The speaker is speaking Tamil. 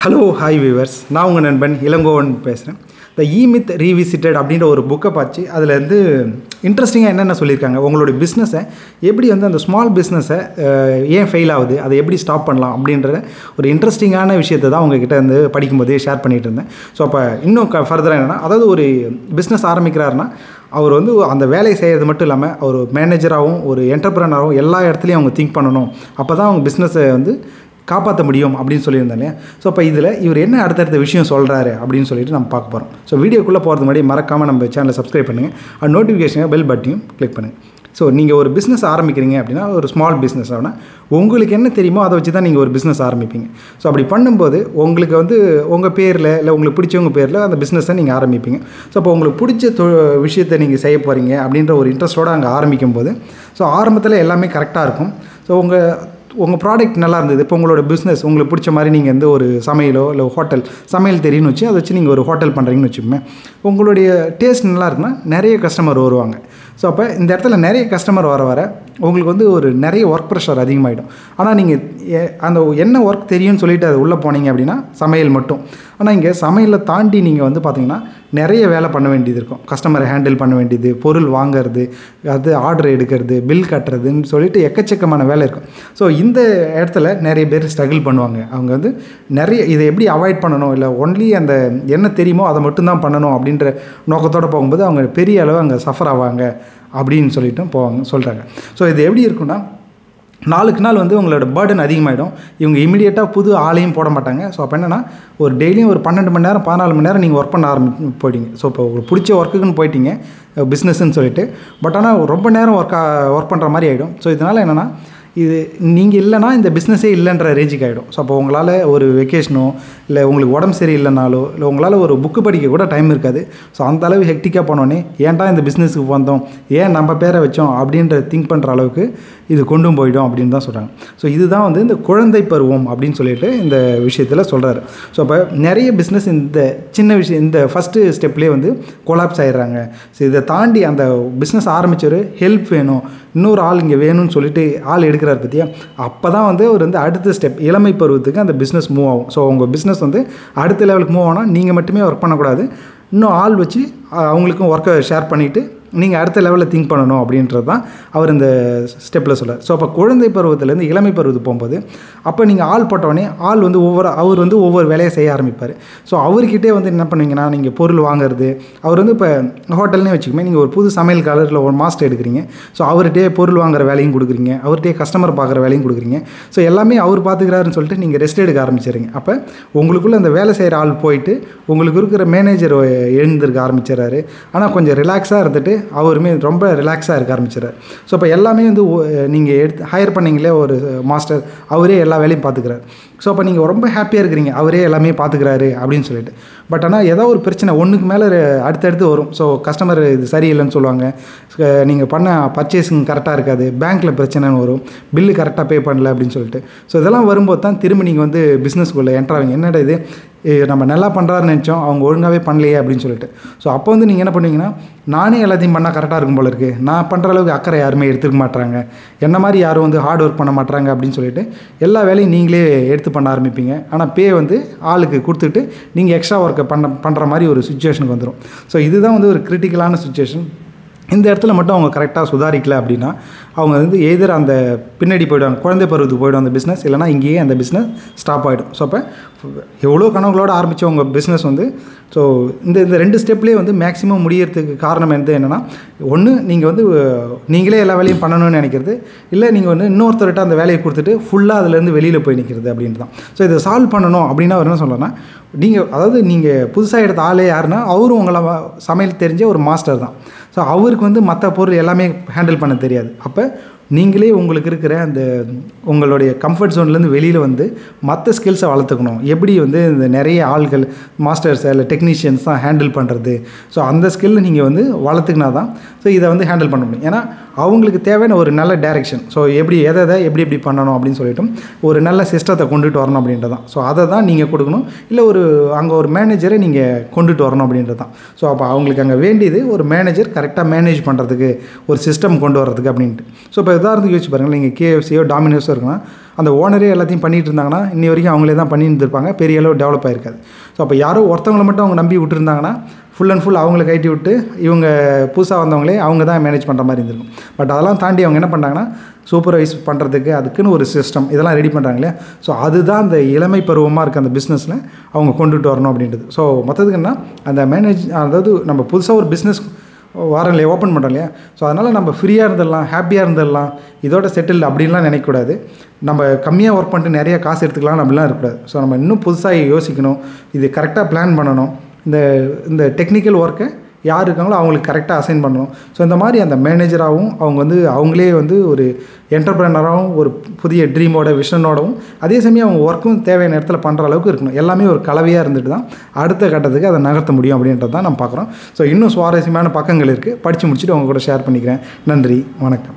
ஹலோ ஹாய் வியூவர்ஸ், நான் உங்கள் நண்பன் இளங்கோவன் பேசுகிறேன். த இ-மித் ரீவிசிட்டட் அப்படின்ற ஒரு புக்கை பார்த்து அதில் வந்து இன்ட்ரெஸ்டிங்காக என்னென்ன சொல்லியிருக்காங்க, உங்களுடைய பிஸ்னஸை எப்படி வந்து அந்த ஸ்மால் பிஸ்னஸை ஏன் ஃபெயில் ஆகுது, அதை எப்படி ஸ்டாப் பண்ணலாம் அப்படின்ற ஒரு இன்ட்ரெஸ்டிங்கான விஷயத்தை தான் உங்ககிட்ட வந்து படிக்கும்போதே ஷேர் பண்ணிகிட்டு இருந்தேன். ஸோ அப்போ இன்னும் ஃபர்தராக என்னென்னா, அதாவது ஒரு பிஸ்னஸ் ஆரம்பிக்கிறாருன்னா அவர் வந்து அந்த வேலையை செய்கிறது மட்டும் இல்லாமல் ஒரு மேனேஜராகவும் ஒரு என்டர்பிரனராகவும் எல்லா இடத்துலையும் அவங்க திங்க் பண்ணணும். அப்போ தான் அவங்க பிஸ்னஸை வந்து காப்பாற்ற முடியும் அப்படின்னு சொல்லியிருந்தேன் இல்லையா. ஸோ அப்போ இதில் இவர் என்ன அடுத்தடுத்த விஷயம் சொல்கிறாரு அப்படின்னு சொல்லிட்டு நம்ம பார்க்க போகிறோம். ஸோ வீடியோக்குள்ளே போகிறது முன்னாடி மறக்காமல் நம்ம சேனலை சப்ஸ்கிரைப் பண்ணுங்கள், அது நோட்டிஃபிகேஷனை பெல் பட்டனையும் கிளிக் பண்ணுங்கள். ஸோ நீங்கள் ஒரு பிஸ்னஸ் ஆரம்பிக்கிறீங்க அப்படின்னா, ஒரு ஸ்மால் பிஸ்னஸ் அப்படின்னா உங்களுக்கு என்ன தெரியுமோ அதை வச்சு தான் நீங்கள் ஒரு பிஸ்னஸ் ஆரம்பிப்பீங்க. ஸோ அப்படி பண்ணும்போது உங்களுக்கு வந்து உங்கள் பேரில் இல்லை உங்களுக்கு பிடிச்சவங்க பேரில் அந்த பிஸ்னஸை நீங்கள் ஆரம்பிப்பீங்க. ஸோ அப்போ உங்களுக்கு பிடிச்ச விஷயத்தை நீங்கள் செய்ய போகிறீங்க அப்படின்ற ஒரு இன்ட்ரெஸ்ட்டோடு அங்கே ஆரம்பிக்கும் போது ஸோ ஆரம்பத்தில் எல்லாமே கரெக்டாக இருக்கும். ஸோ உங்கள் ப்ராடக்ட் நல்லா இருந்தது. இப்போ உங்களோட பிஸ்னஸ் உங்களுக்கு பிடிச்ச மாதிரி நீங்கள் எந்த ஒரு சமையலோ இல்லை ஹோட்டல் சமையல் தெரியும்னு வச்சு அதை வச்சு நீங்கள் ஒரு ஹோட்டல் பண்ணுறீங்கன்னு வச்சுக்கோங்க. உங்களுடைய டேஸ்ட் நல்லா இருக்குன்னா நிறைய கஸ்டமர் வருவாங்க. ஸோ அப்போ இந்த இடத்துல நிறைய கஸ்டமர் வர உங்களுக்கு வந்து ஒரு நிறைய ஒர்க் ப்ரெஷர் அதிகமாகிடும். ஆனால் நீங்கள் அந்த என்ன ஒர்க் தெரியும்னு சொல்லிவிட்டு அது உள்ளே போனீங்க அப்படின்னா சமையல் மட்டும். ஆனால் இங்கே சமையலை தாண்டி நீங்கள் வந்து பார்த்திங்கன்னா நிறைய வேலை பண்ண வேண்டியது இருக்கும். கஸ்டமரை ஹேண்டில் பண்ண வேண்டியது, பொருள் வாங்கிறது, அது ஆர்டர் எடுக்கிறது, பில் கட்டுறதுன்னு சொல்லிட்டு எக்கச்சக்கமான வேலை இருக்கும். ஸோ இந்த இடத்துல நிறைய பேர் ஸ்ட்ரகிள் பண்ணுவாங்க. அவங்க வந்து நிறைய இதை எப்படி அவாய்ட் பண்ணணும், இல்லை ஒன்லி அந்த என்ன தெரியுமோ அதை மட்டும்தான் பண்ணணும் அப்படின்ற நோக்கத்தோடு போகும்போது அவங்க பெரிய அளவு அங்கே சஃபர் ஆவாங்க அப்படின்னு சொல்லிட்டு சொல்கிறாங்க. ஸோ இது எப்படி இருக்குன்னா, நாளுக்கு நாள் வந்து உங்களோட பர்டன் அதிகமாகிடும். இவங்க இமீடியட்டாக புது ஆளையும் போட மாட்டாங்க. ஸோ அப்போ என்னென்னா, ஒரு டெய்லியும் ஒரு 12 மணி நேரம் 14 மணி நேரம் நீங்கள் ஒர்க் பண்ண போயிட்டீங்க. ஸோ இப்போ உங்களுக்கு பிடிச்ச ஒர்க்குன்னு போயிட்டீங்க பிஸ்னஸ்ன்னு சொல்லிட்டு. பட் ஆனால் ரொம்ப நேரம் ஒர்க் பண்ணுற மாதிரி ஆகிடும். ஸோ இதனால் என்னென்னா, இது நீங்கள் இல்லைனா இந்த பிஸ்னஸே இல்லைன்ற ரேஞ்சுக்கு ஆகிடும். ஸோ அப்போ உங்களால் ஒரு வெக்கேஷனோ இல்லை உங்களுக்கு உடம்பு சரி இல்லைனாலோ இல்லை உங்களால் ஒரு புக்கு படிக்க கூட டைம் இருக்காது. ஸோ அந்தளவு ஹெக்டிக்காக போனோடனே ஏன்டா இந்த பிஸ்னஸுக்கு வந்தோம், ஏன் நம்ம பேரை வச்சோம் அப்படின்ற திங்க் பண்ணுற அளவுக்கு இது கொண்டும் போயிடும் அப்படின்னு தான் சொல்கிறாங்க. ஸோ இதுதான் வந்து இந்த குழந்தை பருவம் அப்படின்னு சொல்லிட்டு இந்த விஷயத்தில் சொல்கிறாரு. ஸோ அப்போ நிறைய பிஸ்னஸ் இந்த சின்ன விஷயம் இந்த ஃபஸ்ட்டு ஸ்டெப்லேயே வந்து கொலாப்ஸ் ஆகிடுறாங்க. ஸோ இதை தாண்டி அந்த பிஸ்னஸ் ஆரம்பித்தவர் ஹெல்ப் வேணும், இன்னொரு ஆள் இங்கே வேணும்னு சொல்லிட்டு ஆள் எடுக்கிறார் பற்றியா. அப்போ தான் வந்து ஒரு வந்து அடுத்த ஸ்டெப் இளமை பருவத்துக்கு அந்த பிஸ்னஸ் மூவ் ஆகும். ஸோ உங்கள் பிஸ்னஸ் வந்து அடுத்த லெவலுக்கு மூவ் ஆனால் நீங்கள் மட்டுமே ஒர்க் பண்ணக்கூடாது, இன்னும் ஆள் வச்சு அவங்களுக்கும் ஒர்க்கை ஷேர் பண்ணிவிட்டு நீங்கள் அடுத்த லெவலில் திங்க் பண்ணணும் அப்படின்றது தான் அவர் இந்த ஸ்டெப்பில் சொல்கிறார். ஸோ அப்போ குழந்தை பருவத்திலேருந்து இளமை பருவத்துக்கு போகும்போது அப்போ நீங்கள் ஆள் போட்டோடனே ஆள் வந்து அவர் வந்து ஒவ்வொரு வேலையை செய்ய ஆரம்பிப்பார். ஸோ அவர்கிட்டே வந்து என்ன பண்ணுவீங்கன்னா, நீங்கள் பொருள் வாங்குறது, அவர் வந்து இப்போ ஹோட்டல்னே வச்சுக்கோமே, நீங்கள் ஒரு புது சமையல்காரரில் ஒரு மாஸ்டர் எடுக்கிறீங்க. ஸோ அவர்கிட்டே பொருள் வாங்குற வேலையும் கொடுக்குறீங்க, அவர்கிட்டே கஸ்டமர் பார்க்குற வேலையும் கொடுக்குறீங்க. ஸோ எல்லாமே அவர் பார்த்துக்கிறாருன்னு சொல்லிட்டு நீங்கள் ரெஸ்ட் எடுக்க ஆரம்பிச்சிடுறீங்க. அப்போ உங்களுக்குள்ளே அந்த வேலை செய்கிற ஆள் போயிட்டு உங்களுக்கு இருக்கிற மேனேஜர் எழுந்திருக்க ஆரம்பிச்சிடறாரு. ஆனால் கொஞ்சம் ரிலாக்ஸாக இருந்துட்டு அவருமே ரொம்ப ரிலாக்ஸாக இருக்க ஆரம்பிச்சிடறாரு. ஸோ இப்போ எல்லாமே வந்து நீங்கள் ஹையர் பண்ணிங்களே ஒரு மாஸ்டர், அவரே எல்லா வேலையும் பார்த்துக்கிறார். ஸோ அப்போ நீங்கள் ரொம்ப ஹாப்பியாக இருக்கிறீங்க, அவரே எல்லாமே பார்த்துக்கிறாரு அப்படின்னு சொல்லிட்டு. பட் ஆனால் ஏதோ ஒரு பிரச்சனை ஒன்றுக்கு மேலே அடுத்தடுத்து வரும். ஸோ கஸ்டமர் இது சரியில்லைன்னு சொல்லுவாங்க, நீங்கள் பண்ண பர்ச்சேஸிங் கரெக்டாக இருக்காது, பேங்க்கில் பிரச்சனைன்னு வரும், பில்லு கரெக்டாக பே பண்ணல அப்படின்னு சொல்லிட்டு. ஸோ இதெல்லாம் வரும்போது தான் திரும்ப நீங்கள் வந்து பிஸ்னஸ்க்குள்ளே என்ட்ராவீங்க. என்னடா இது நம்ம நல்லா பண்ணுறாருன்னு நினச்சோம், அவங்க ஒழுங்காகவே பண்ணலையே அப்படின்னு சொல்லிட்டு. ஸோ அப்போ வந்து நீங்கள் என்ன பண்ணுவீங்கன்னா, நானே எல்லாத்தையும் பண்ணால் கரெக்டாக இருக்கும் போல இருக்குது, நான் பண்ணுற அளவுக்கு அக்கறை யாருமே எடுத்துக்க மாட்டாங்க, என்ன மாதிரி யாரும் வந்து ஹார்ட் ஒர்க் பண்ண மாட்டாங்க அப்படின்னு சொல்லிட்டு எல்லா வேலையும் நீங்களே எடுத்து பண்ண ஆரம்பிப்பீங்க. ஆனால் பே வந்து ஆளுக்கு கொடுத்துட்டு நீங்கள் எக்ஸ்ட்ரா ஒர்க்கை பண்ணுற மாதிரி ஒரு சுச்சுவேஷனுக்கு வந்துடும். ஸோ இதுதான் வந்து ஒரு கிரிட்டிக்கலான சுச்சுவேஷன். இந்த இடத்துல மட்டும் அவங்க கரெக்டாக சுதாரிக்கலை அப்படின்னா அவங்க வந்து எதிர் அந்த பின்னாடி போய்டுவாங்க, குழந்தை பருவத்துக்கு போய்டும் அந்த பிஸ்னஸ், இல்லைனா இங்கேயே அந்த பிஸ்னஸ் ஸ்டாப் ஆகிடும். ஸோ அப்போ எவ்வளோ கனவுகளோடு ஆரம்பித்த உங்கள் பிஸ்னஸ் வந்து ஸோ இந்த 2 ஸ்டெப்லேயே வந்து மேக்ஸிமம் முடியறதுக்கு காரணம் என்னென்னா, ஒன்று நீங்கள் வந்து நீங்களே எல்லா வேலையும் பண்ணணும்னு நினைக்கிறது, இல்லை நீங்கள் வந்து இன்னொருத்தர்கிட்ட அந்த வேலையை கொடுத்துட்டு ஃபுல்லாக அதுலேருந்து வெளியில் போய் நிற்கிறது அப்படின்ட்டு தான். ஸோ இதை சால்வ் பண்ணணும் அப்படின்னா அவர் என்ன சொல்லணும்னா, நீங்கள் புதுசாக எடுத்த ஆளே யாருன்னா அவரும் உங்களை சமையல் தெரிஞ்ச ஒரு மாஸ்டர் தான். ஸோ அவருக்கு வந்து மற்ற பொருள் எல்லாமே ஹேண்டில் பண்ண தெரியாது. அப்போ நீங்களே உங்களுக்கு இருக்கிற அந்த உங்களுடைய கம்ஃபர்ட் ஜோன்லேருந்து வெளியில் வந்து மற்ற ஸ்கில்ஸை வளர்த்துக்கணும். எப்படி வந்து இந்த நிறைய ஆள்கள் மாஸ்டர்ஸ் இல்லை டெக்னீஷியன்ஸ் தான் ஹேண்டில் பண்ணுறது. ஸோ அந்த ஸ்கில்லை நீங்கள் வந்து வளர்த்துக்கினா தான் ஸோ இதை வந்து ஹேண்டில் பண்ண முடியும். ஏன்னா அவங்களுக்கு தேவையான ஒரு நல்ல டைரெக்ஷன், ஸோ எப்படி எப்படி பண்ணணும் அப்படின்னு சொல்லிட்டு ஒரு நல்ல சிஸ்டத்தை கொண்டுட்டு வரணும் அப்படின்றது தான். ஸோ அதை தான் நீங்கள் கொடுக்கணும், இல்லை அங்கே ஒரு மேனேஜரை நீங்கள் கொண்டுட்டு வரணும் அப்படின்றது தான். ஸோ அப்போ அவங்களுக்கு அங்கே வேண்டியது ஒரு மேனேஜர் கரெக்டாக மேனேஜ் பண்ணுறதுக்கு, ஒரு சிஸ்டம் கொண்டு வர்றதுக்கு அப்படின்ட்டு. ஸோ இப்போ உதாரணத்துக்கு யோசிச்சு பாருங்கள், நீங்கள் KFCயோ டாமினோஸோ இருக்குன்னா அந்த ஓனரே எல்லாத்தையும் பண்ணிகிட்டு இருந்தாங்கன்னா இன்னி வரைக்கும் அவங்களே தான் பண்ணி இருந்திருப்பாங்க, பெரிய அளவு டெவலப் ஆகிருக்காது. ஸோ அப்போ யாரோ ஒருத்தவங்களை மட்டும் அவங்க நம்பி விட்டுருந்தாங்கன்னா ஃபுல் அண்ட் ஃபுல் அவங்கள கட்டி விட்டு இவங்க புதுசாக வந்தவங்களே அவங்க தான் மேனேஜ் பண்ணுற மாதிரி இருந்திருக்கும். பட் அதெல்லாம் தாண்டி அவங்க என்ன பண்ணுறாங்கன்னா சூப்பர்வைஸ் பண்ணுறதுக்கு அதுக்குன்னு ஒரு சிஸ்டம் இதெல்லாம் ரெடி பண்ணுறாங்க இல்லையா. ஸோ அதுதான் அந்த இளமை பருவமாக இருக்க அந்த பிஸ்னஸில் அவங்க கொண்டுட்டு வரணும் அப்படின்றது. ஸோ மற்றதுக்கு என்ன அந்த அதாவது நம்ம புதுசாக ஒரு பிஸ்னஸ் வாரம் இல்லையா ஓப்பன் பண்ணுறோம் இல்லையா. ஸோ அதனால் நம்ம ஃப்ரீயாக இருந்துடலாம், ஹாப்பியாக இருந்துடலாம், இதோட செட்டில் அப்படின்லாம் நினைக்கக்கூடாது. நம்ம கம்மியாக ஒர்க் பண்ணிட்டு நிறைய காசு எடுத்துக்கலாம் அப்படிலாம் இருக்கக்கூடாது. ஸோ நம்ம இன்னும் புதுசாக யோசிக்கணும், இது கரெக்டாக பிளான் பண்ணணும், இந்த டெக்னிக்கல் ஒர்க்கை யார் இருக்காங்களோ அவங்களுக்கு கரெக்டாக அசைன் பண்ணணும். ஸோ இந்த மாதிரி அந்த மேனேஜராகவும் அவங்க அவங்களே ஒரு என்டர்பிரனராகவும் ஒரு புதிய ட்ரீமோட விஷனோடவும் அதே சமயம் அவங்க ஒர்க்கும் தேவையான இடத்துல பண்ணுற அளவுக்கு இருக்கணும். எல்லாமே ஒரு கலவையாக இருந்துட்டு தான் அடுத்த கட்டத்துக்கு அதை நகர்த்த முடியும் அப்படின்றது தான் நம்ம பார்க்குறோம். ஸோ இன்னும் சுவாரஸ்யமான பக்கங்கள் இருக்குது, படித்து முடிச்சுட்டு அவங்க கூட ஷேர் பண்ணிக்கிறேன். நன்றி, வணக்கம்.